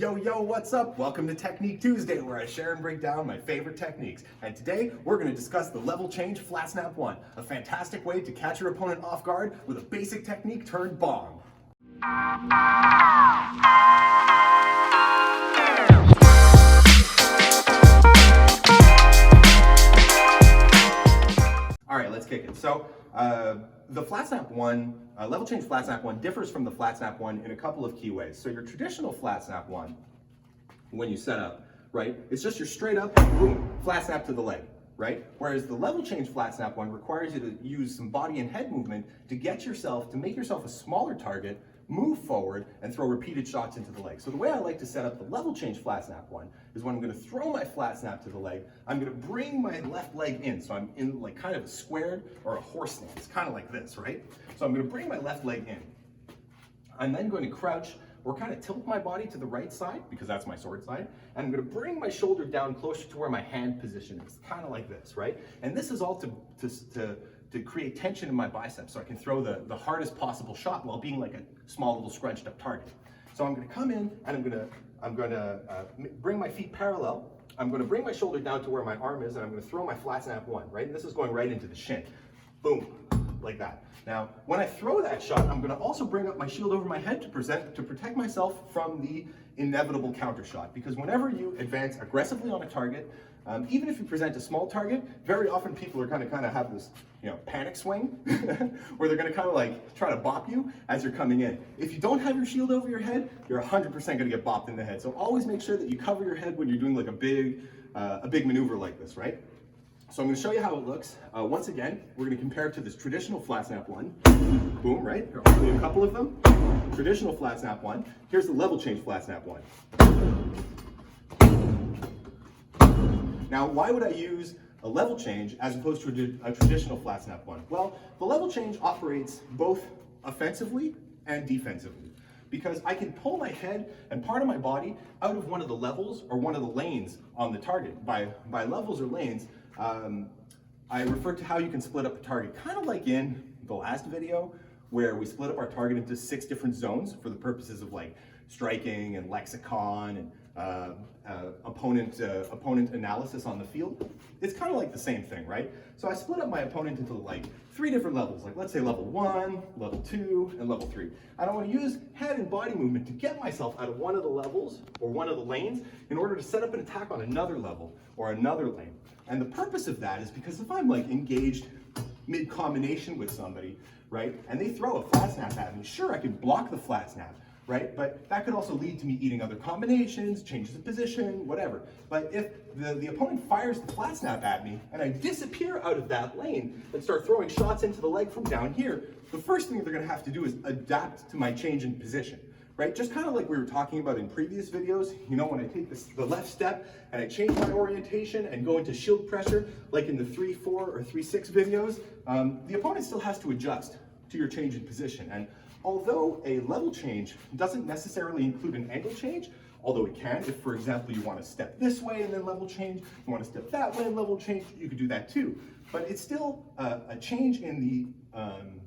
Yo, what's up? Welcome to Technique Tuesday, where I share and break down my favorite techniques. And today, we're going to discuss the level change flat snap 1, a fantastic way to catch your opponent off guard with a basic technique turned bomb. All right, let's kick it. So, the flat snap 1, level change flat snap 1 differs from the flat snap 1 in a couple of key ways. So your traditional flat snap 1, when you set up, right, it's just your straight up, boom, flat snap to the leg, right? Whereas the level change flat snap 1 requires you to use some body and head movement to make yourself a smaller target, move forward, and throw repeated shots into the leg. So the way I like to set up the level change flat snap 1 is when I'm going to throw my flat snap to the leg, I'm going to bring my left leg in. So I'm in like kind of a squared or a horse stance, kind of like this, right? So I'm going to bring my left leg in. I'm then going to crouch or kind of tilt my body to the right side, because that's my sword side, and I'm going to bring my shoulder down closer to where my hand position is, kind of like this, right? And this is all to create tension in my biceps so I can throw the hardest possible shot while being like a small little scrunched up target. So I'm going to come in and I'm going to bring my feet parallel. I'm going to bring my shoulder down to where my arm is, and I'm going to throw my flat snap 1, right? And this is going right into the shin. Boom, like that. Now, when I throw that shot, I'm going to also bring up my shield over my head to protect myself from the inevitable counter shot. Because whenever you advance aggressively on a target, even if you present a small target, very often people are kind of have this, panic swing where they're going to kind of like try to bop you as you're coming in. If you don't have your shield over your head, you're 100% going to get bopped in the head. So always make sure that you cover your head when you're doing like a big maneuver like this, right? So I'm going to show you how it looks. Once again, we're going to compare it to this traditional flat snap 1. Boom, right? Here, I'll show you a couple of them. Traditional flat snap 1. Here's the level change flat snap 1. Now, why would I use a level change as opposed to a traditional flat snap 1? Well, the level change operates both offensively and defensively, because I can pull my head and part of my body out of one of the levels or one of the lanes on the target. By levels or lanes, I refer to how you can split up a target, kind of like in the last video where we split up our target into 6 different zones for the purposes of like striking and lexicon and opponent analysis on the field. It's kind of like the same thing, right? So I split up my opponent into like 3 different levels, like let's say level 1, level 2, and level 3. And I want to use head and body movement to get myself out of one of the levels or one of the lanes in order to set up an attack on another level or another lane. And the purpose of that is because if I'm like engaged mid-combination with somebody, right, and they throw a flat snap at me, sure, I can block the flat snap, right? But that could also lead to me eating other combinations, changes of position, whatever. But if the opponent fires the flat snap at me and I disappear out of that lane and start throwing shots into the leg from down here, the first thing they're going to have to do is adapt to my change in position, right? Just kind of like we were talking about in previous videos, when I take the left step and I change my orientation and go into shield pressure, like in the 3-4 or 3-6 videos, the opponent still has to adjust to your change in position. And although a level change doesn't necessarily include an angle change, although it can, if for example you want to step this way and then level change, you want to step that way and level change, you could do that too. But it's still a change in the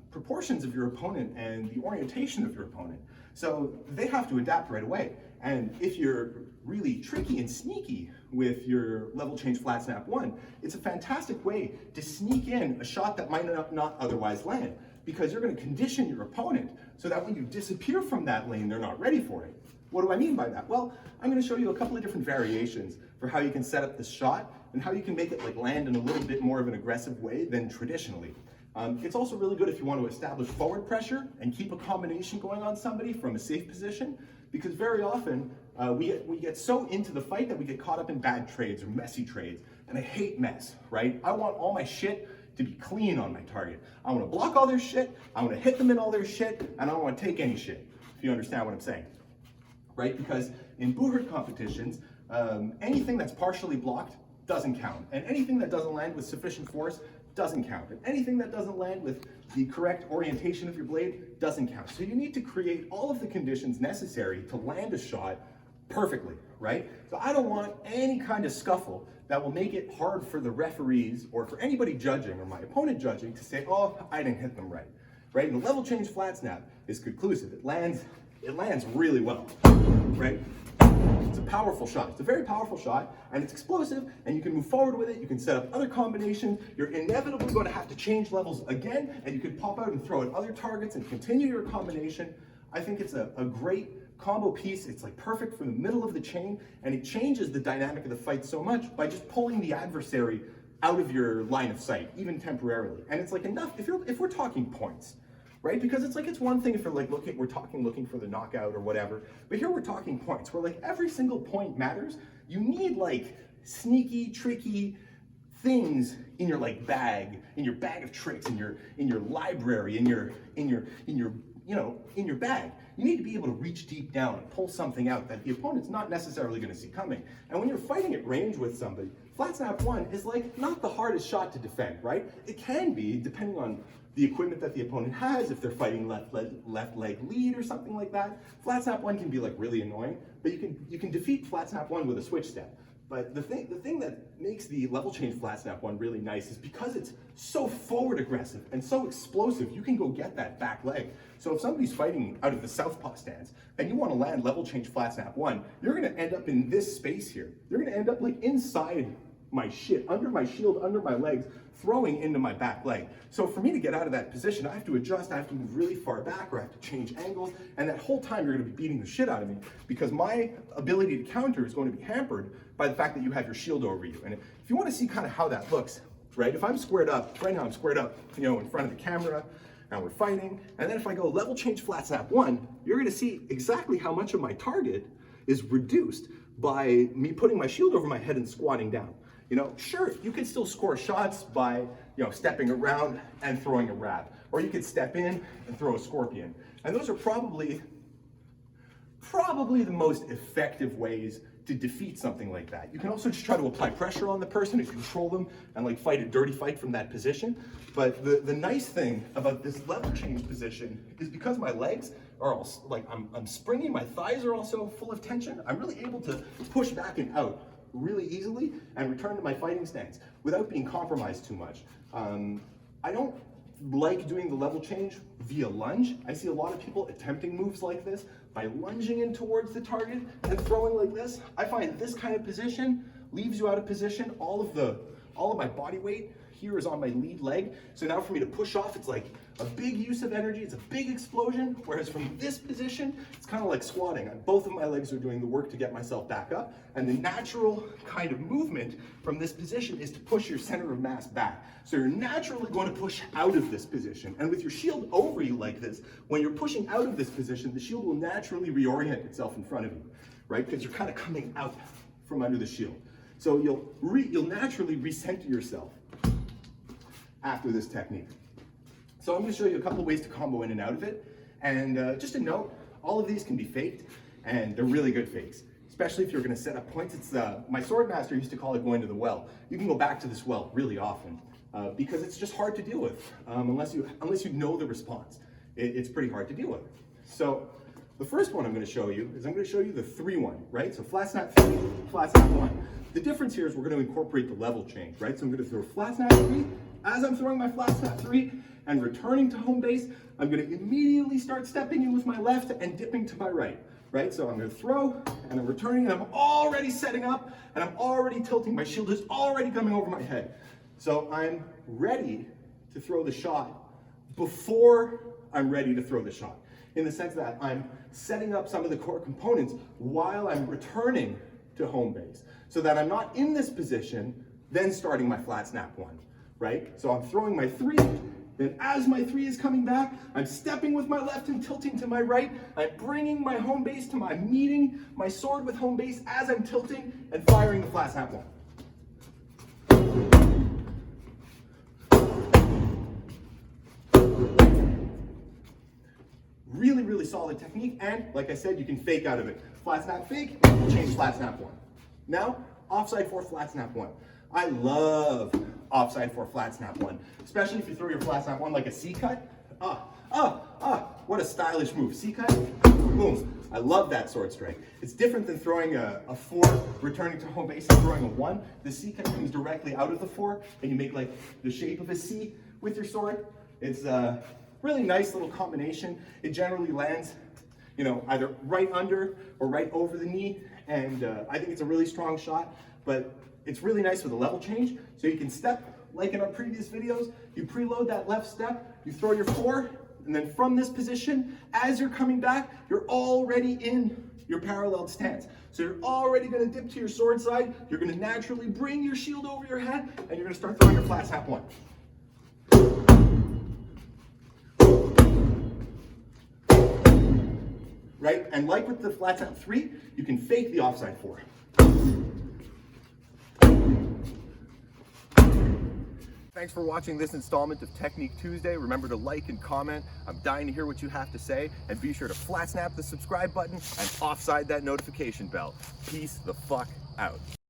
proportions of your opponent and the orientation of your opponent. So they have to adapt right away. And if you're really tricky and sneaky with your level change flat snap 1, it's a fantastic way to sneak in a shot that might not otherwise land, because you're going to condition your opponent so that when you disappear from that lane, they're not ready for it. What do I mean by that? Well, I'm going to show you a couple of different variations for how you can set up this shot and how you can make it like land in a little bit more of an aggressive way than traditionally. It's also really good if you want to establish forward pressure and keep a combination going on somebody from a safe position, because very often we get so into the fight that we get caught up in bad trades or messy trades, and I hate mess, right? I want all my shit to be clean on my target. I want to block all their shit, I want to hit them in all their shit, and I don't want to take any shit, if you understand what I'm saying, right? Because in Buhurt competitions, anything that's partially blocked doesn't count, and anything that doesn't land with sufficient force doesn't count, and anything that doesn't land with the correct orientation of your blade doesn't count. So you need to create all of the conditions necessary to land a shot perfectly, right? So I don't want any kind of scuffle that will make it hard for the referees or for anybody judging or my opponent judging to say, oh, I didn't hit them right, right? And the level change flat snap is conclusive. It lands really well, right? powerful shot. It's a very powerful shot, and it's explosive, and you can move forward with it. You can set up other combinations. You're inevitably going to have to change levels again, and you can pop out and throw at other targets and continue your combination. I think it's a great combo piece. It's like perfect for the middle of the chain, and it changes the dynamic of the fight so much by just pulling the adversary out of your line of sight, even temporarily. And it's like enough, if we're talking points, right? Because it's one thing if you're like looking for the knockout or whatever, but here we're talking points, where like every single point matters. You need like sneaky, tricky things in your like bag, in your bag of tricks, in your library, in your bag. You need to be able to reach deep down and pull something out that the opponent's not necessarily going to see coming. And when you're fighting at range with somebody, Flatsnap 1 is like not the hardest shot to defend, right? It can be, depending on the equipment that the opponent has, if they're fighting left leg lead or something like that. Flatsnap 1 can be like really annoying, but you can defeat Flatsnap 1 with a switch step. But the thing that makes the level change Flatsnap 1 really nice is because it's so forward aggressive and so explosive, you can go get that back leg. So if somebody's fighting out of the southpaw stance and you want to land level change Flatsnap 1, you're going to end up in this space here. You're going to end up like inside my shit, under my shield, under my legs, throwing into my back leg. So for me to get out of that position, I have to adjust, I have to move really far back, or I have to change angles, and that whole time you're going to be beating the shit out of me because my ability to counter is going to be hampered by the fact that you have your shield over you. And if you want to see kind of how that looks, right, if I'm squared up, right now I'm squared up, in front of the camera, and we're fighting, and then if I go level change Flatsnap 1, you're going to see exactly how much of my target is reduced by me putting my shield over my head and squatting down. Sure, you can still score shots by, stepping around and throwing a wrap, or you could step in and throw a scorpion. And those are probably the most effective ways to defeat something like that. You can also just try to apply pressure on the person and control them and like fight a dirty fight from that position. But the nice thing about this level change position is because my legs are all like, I'm springy, my thighs are also full of tension, I'm really able to push back and out really easily and return to my fighting stance without being compromised too much. I don't like doing the level change via lunge. I see a lot of people attempting moves like this by lunging in towards the target and throwing like this. I find this kind of position leaves you out of position. All of my body weight here is on my lead leg. So now for me to push off, it's like a big use of energy, it's a big explosion, whereas from this position, it's kind of like squatting. Both of my legs are doing the work to get myself back up, and the natural kind of movement from this position is to push your center of mass back. So you're naturally going to push out of this position, and with your shield over you like this, when you're pushing out of this position, the shield will naturally reorient itself in front of you, right? Because you're kind of coming out from under the shield. So you'll naturally recenter yourself after this technique. So I'm going to show you a couple of ways to combo in and out of it. And just a note, all of these can be faked, and they're really good fakes, especially if you're going to set up points. It's my sword master used to call it going to the well. You can go back to this well really often because it's just hard to deal with unless you know the response. It's pretty hard to deal with. So the first one I'm going to show you is I'm going to show you the 3-1, right? So Flatsnap 3, Flatsnap 1. The difference here is we're going to incorporate the level change, right? So I'm going to throw Flatsnap 3. As I'm throwing my Flatsnap 3 and returning to home base, I'm going to immediately start stepping in with my left and dipping to my right, right? So I'm going to throw and I'm returning and I'm already setting up and I'm already tilting. My shield is already coming over my head. So I'm ready to throw the shot before I'm ready to throw the shot, in the sense that I'm setting up some of the core components while I'm returning to home base, so that I'm not in this position, then starting my Flatsnap 1. Right? So I'm throwing my 3, then as my 3 is coming back, I'm stepping with my left and tilting to my right. I'm bringing my home base to my meeting, my sword with home base as I'm tilting and firing the Flatsnap 1. Really, really solid technique, and like I said, you can fake out of it. Flatsnap fake, change Flatsnap 1. Now, offside 4 Flatsnap 1. I love offside 4 Flatsnap 1, especially if you throw your Flatsnap 1 like a C-cut. What a stylish move. C-cut, boom. I love that sword strike. It's different than throwing a 4, returning to home base and throwing a 1. The C-cut comes directly out of the 4, and you make like the shape of a C with your sword. It's a really nice little combination. It generally lands, either right under or right over the knee, and I think it's a really strong shot, but it's really nice with a level change. So you can step, like in our previous videos, you preload that left step, you throw your 4, and then from this position, as you're coming back, you're already in your paralleled stance. So you're already gonna dip to your sword side, you're gonna naturally bring your shield over your head, and you're gonna start throwing your flat snap 1. Right? And like with the flat snap 3, you can fake the offside 4. Thanks for watching this installment of Technique Tuesday. Remember to like and comment. I'm dying to hear what you have to say. And be sure to flat snap the subscribe button and offside that notification bell. Peace the fuck out.